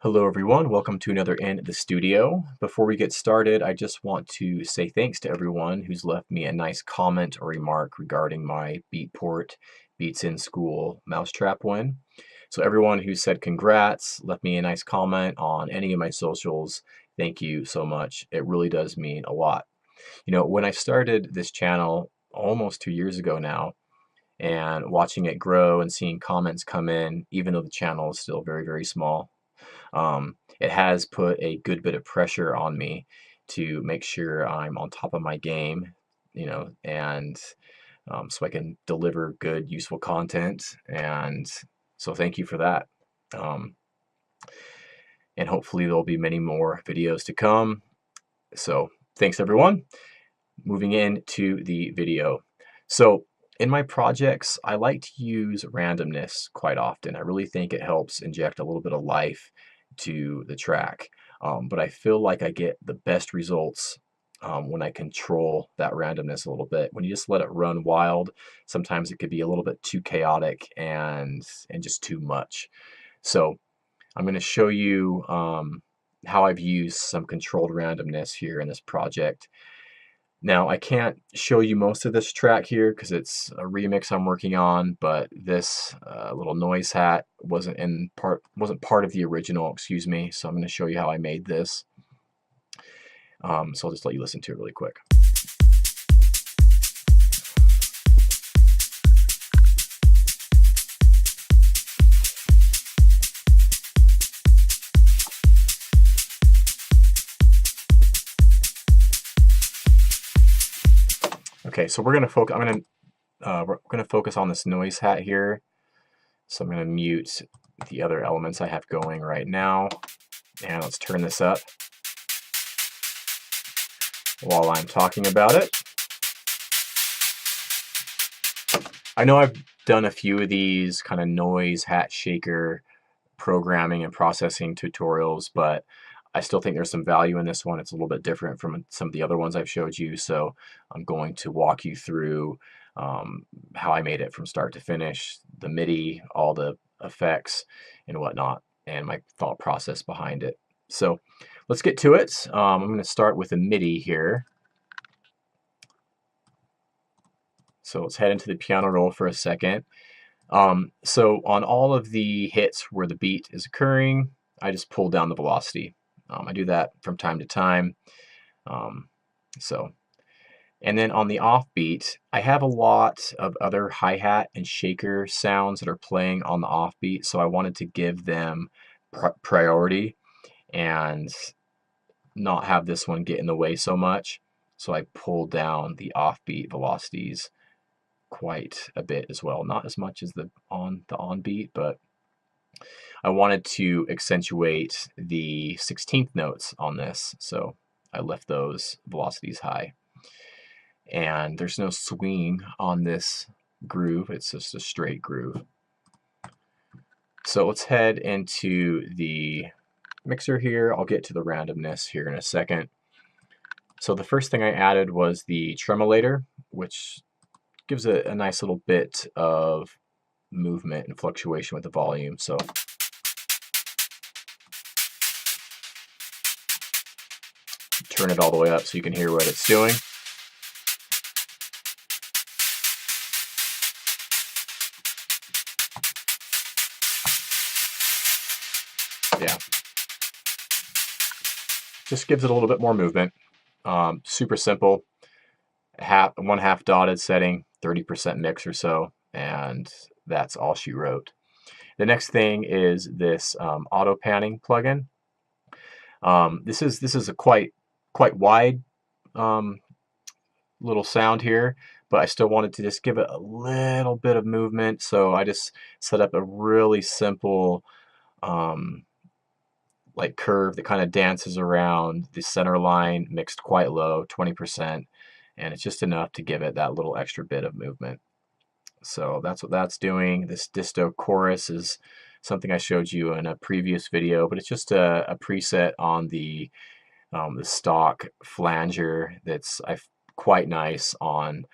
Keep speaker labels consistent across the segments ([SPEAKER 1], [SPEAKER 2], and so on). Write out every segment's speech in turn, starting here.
[SPEAKER 1] Hello everyone, welcome to another In the Studio. Before we get started, I just want to say thanks to everyone who's left me a nice comment or remark regarding my Beatport Beats in School mousetrap win. So everyone who said congrats, left me a nice comment on any of my socials, thank you so much. It really does mean a lot. You know, when I started this channel almost 2 years ago now, and watching it grow and seeing comments come in, even though the channel is still very, very small, it has put a good bit of pressure on me to make sure I'm on top of my game, and so I can deliver good, useful content. And so thank you for that. Um, and hopefully there'll be many more videos to come. So thanks everyone. Moving into the video. So in my projects, I like to use randomness quite often. I really think it helps inject a little bit of life to the track. But I feel like I get the best results when I control that randomness a little bit. When you just let it run wild, sometimes it could be a little bit too chaotic and just too much. So I'm going to show you how I've used some controlled randomness here in this project. Now, I can't show you most of this track here because it's a remix I'm working on, but this little noise hat wasn't part of the original, excuse me. So I'm going to show you how I made this. So I'll just let you listen to it really quick. Okay, so we're gonna focus. We're gonna focus on this noise hat here. So I'm gonna mute the other elements I have going right now, and let's turn this up while I'm talking about it. I know I've done a few of these kind of noise hat shaker programming and processing tutorials, but I still think there's some value in this one. It's a little bit different from some of the other ones I've showed you, so I'm going to walk you through how I made it from start to finish, the MIDI, all the effects and whatnot, and my thought process behind it. So let's get to it. I'm going to start with the MIDI here. So let's head into the piano roll for a second. So on all of the hits where the beat is occurring, I just pull down the velocity. I do that from time to time. And then on the offbeat, I have a lot of other hi-hat and shaker sounds that are playing on the offbeat, so I wanted to give them priority and not have this one get in the way so much. So I pulled down the offbeat velocities quite a bit as well. Not as much as the on beat, but I wanted to accentuate the 16th notes on this, so I left those velocities high. And there's no swing on this groove, it's just a straight groove. So let's head into the mixer here. I'll get to the randomness here in a second. So the first thing I added was the tremolator, which gives a nice little bit of movement and fluctuation with the volume. So turn it all the way up so you can hear what it's doing. Yeah, just gives it a little bit more movement. Super simple. 1/2 dotted setting, 30% mix or so, and that's all she wrote. The next thing is this auto panning plugin. This is a quite wide little sound here, but I still wanted to just give it a little bit of movement, so I just set up a really simple like curve that kind of dances around the center line, mixed quite low, 20%, and it's just enough to give it that little extra bit of movement. So that's what that's doing. This disto chorus is something I showed you in a previous video, but it's just a preset on the stock flanger that's quite nice on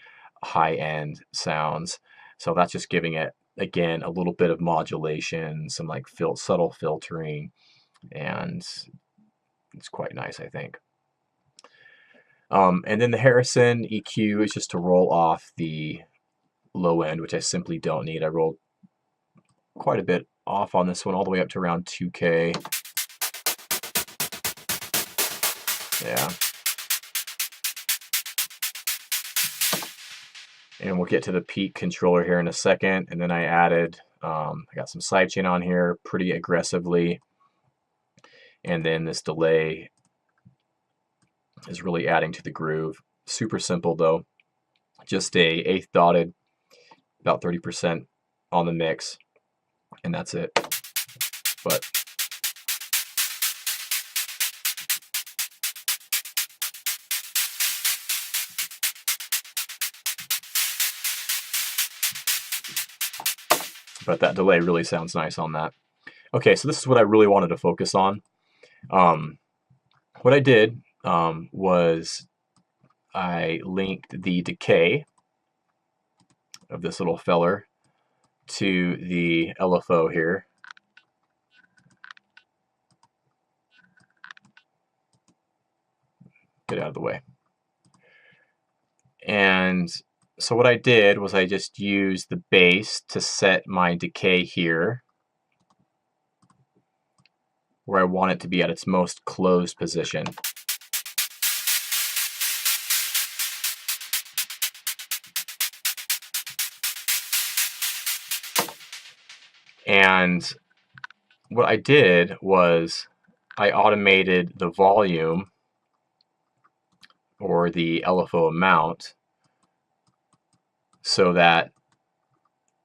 [SPEAKER 1] high-end sounds. So that's just giving it, again, a little bit of modulation, some like subtle filtering, and it's quite nice, I think. And then the Harrison EQ is just to roll off the low end, which I simply don't need. I rolled quite a bit off on this one, all the way up to around 2K. Yeah. And we'll get to the peak controller here in a second. And then I added, I got some sidechain on here pretty aggressively. And then this delay is really adding to the groove. Super simple though. Just a eighth dotted, about 30% on the mix, and that's it. But that delay really sounds nice on that. Okay, so this is what I really wanted to focus on. What I did was I linked the decay of this little feller to the LFO here. Get out of the way. And so what I did was I just used the bass to set my decay here, where I want it to be at its most closed position. And what I did was I automated the volume, or the LFO amount, so that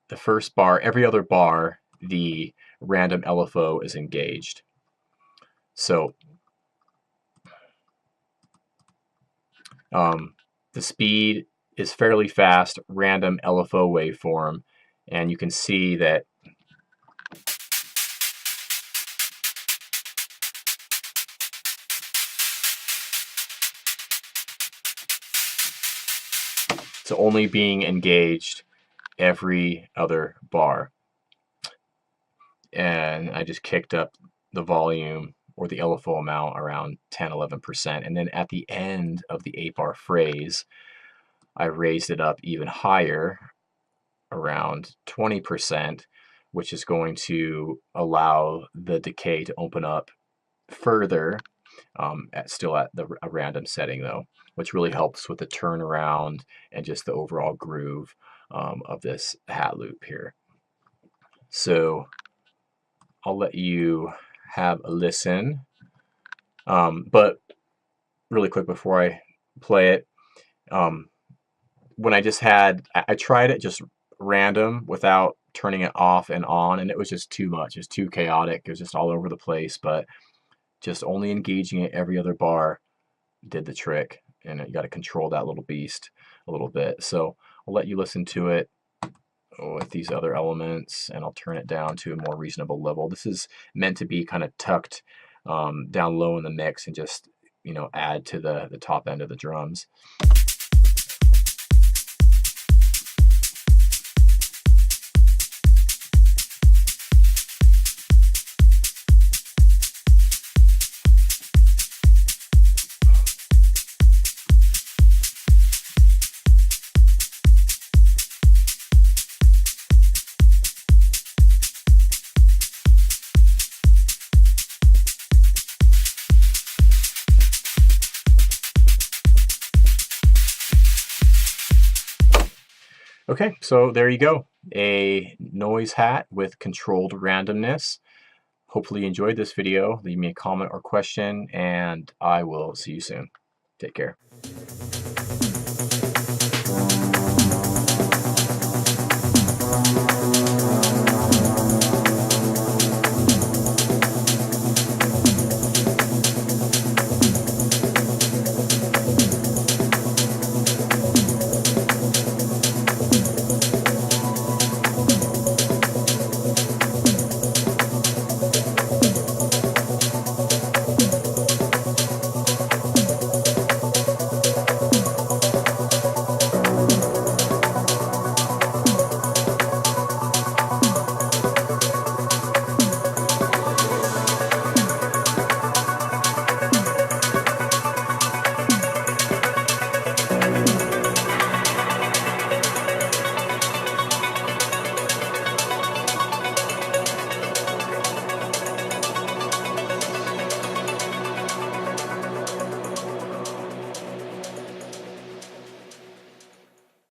[SPEAKER 1] the first bar, every other bar, the random LFO is engaged. So the speed is fairly fast, random LFO waveform, and you can see that it's only being engaged every other bar. And I just kicked up the volume, or the LFO amount, around 10-11%. And then at the end of the 8-bar phrase, I raised it up even higher, around 20%, which is going to allow the decay to open up further, still at a random setting though, which really helps with the turnaround and just the overall groove of this hat loop here. So I'll let you have a listen, but really quick before I play it, when I just had, I tried it just random without turning it off and on, and it was just too much. It was too chaotic. It was just all over the place, but just only engaging it every other bar did the trick, and you got to control that little beast a little bit. So I'll let you listen to it with these other elements, and I'll turn it down to a more reasonable level. This is meant to be kind of tucked down low in the mix and just, you know, add to the top end of the drums. Okay, so there you go. A noise hat with controlled randomness. Hopefully you enjoyed this video. Leave me a comment or question, and I will see you soon. Take care.